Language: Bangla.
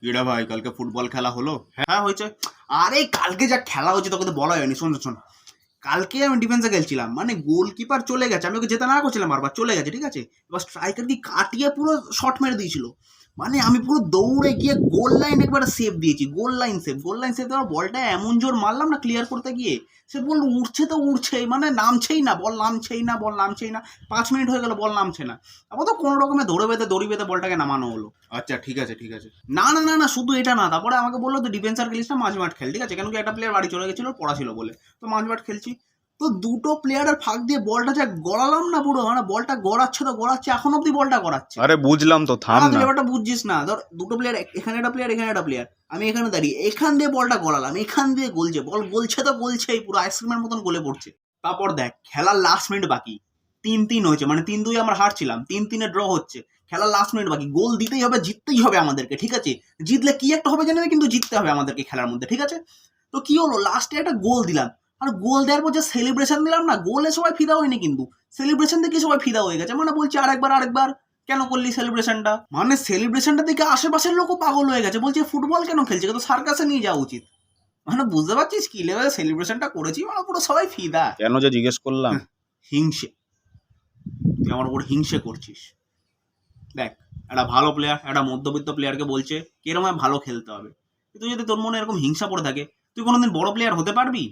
কিরা ভাই, কালকে ফুটবল খেলা হলো? হ্যাঁ হয়েছে। আরে কালকে যা খেলা হয়েছে তোকে তো বলা হয়নি। শোন শোন, কালকে আমি ডিফেন্সে খেলছিলাম, মানে গোলকিপার চলে গেছে, আমি ওকে যেতে না করছিলাম, বারবার চলে গেছে, ঠিক আছে। এবার স্ট্রাইকার কি কাটিয়ে পুরো শট মেরে দিয়েছিল। মানে আমি পুরো দৌড়ে গিয়ে গোল লাইন একবার সেভ দিয়েছি, গোল লাইন সেভ দেওয়ার বলটা এমন জোর মারলাম না ক্লিয়ার করতে গিয়ে, সে বল উঠছে তো উঠছেই, মানে নামছেই না, বল নামছেই না 5 মিনিট হয়ে গেল, বল নামছে না। তারপর তো কোনো রকমে দড়ি বেঁধে বলটাকে নামানো হলো। আচ্ছা ঠিক আছে। না, শুধু এটা না, তারপরে আমাকে বললো তুই ডিফেন্সার খেলিস না, মাঝমাঠ খেল, ঠিক আছে, কেন কি একটা প্লেয়ার বাড়ি চলে গেছিল, পড়া ছিল বলে। তো মাঝমাঠ খেলছি। তো দুটো প্লেয়ারের ফাঁক দিয়ে বলটা যা গড়ালাম না পুরো, মানে বলটা গড়াচ্ছে এখন অব্দি বলটা গড়াচ্ছে। আরে বুঝলাম তো, থাম না তুই না। ব্যাপারটা বুঝছিস না, ধর দুটো প্লেয়ার, এখানে একটা প্লেয়ার, এখানে একটা প্লেয়ার, আমি এখানে দাঁড়িয়ে এখান দিয়ে বলটা গড়ালাম, এখান দিয়ে গলছে, বল গলছে তো গলছেই, পুরো আইসক্রিমের মতন গলে পড়ছে। তারপর দেখ খেলার লাস্ট মিনিট বাকি, 3-3 হয়েছে, মানে 3-2 আমরা হারছিলাম, 3-3 ড্র হচ্ছে, খেলার লাস্ট মিনিট বাকি, গোল দিতেই হবে, জিততেই হবে আমাদেরকে, ঠিক আছে। জিতলে কি একটা হবে জানি না, কিন্তু জিততে হবে আমাদেরকে খেলার মধ্যে, ঠিক আছে। তো কি হলো, লাস্টে একটা গোল দিলাম, আর গোল দেওয়ার পর যে সেলিব্রেশন দিলাম না, গোলে সবাই ফিদা হয়নি, কিন্তু সেলিব্রেশন দেখে সবাই ফিদা হয়ে গেছে, মানে বলছে আরেকবার কেন করলি সেলিব্রেশনটা, মানে সেলিব্রেশনটা দেখে আশেপাশের লোকও পাগল হয়ে গেছে, বলছে ফুটবল কেন খেলছে, তো সার্কাসে নিয়ে যাওয়া উচিত। মানে বুঝতে পারছিস কি লেভেলে সেলিব্রেশনটা করেছি, মানে পুরো সবাই ফিদা। কেন যে জিজ্ঞেস করলাম। হিংসে, তুই আমার উপর হিংসে করছিস। দেখ, একটা ভালো প্লেয়ার একটা মধ্যবিত্ত প্লেয়ারকে বলছে কিরকম ভালো খেলতে হবে, তুই যদি তোর মনে এরকম হিংসা পড়ে থাকে, তুই কোনোদিন বড় প্লেয়ার হতে পারবি?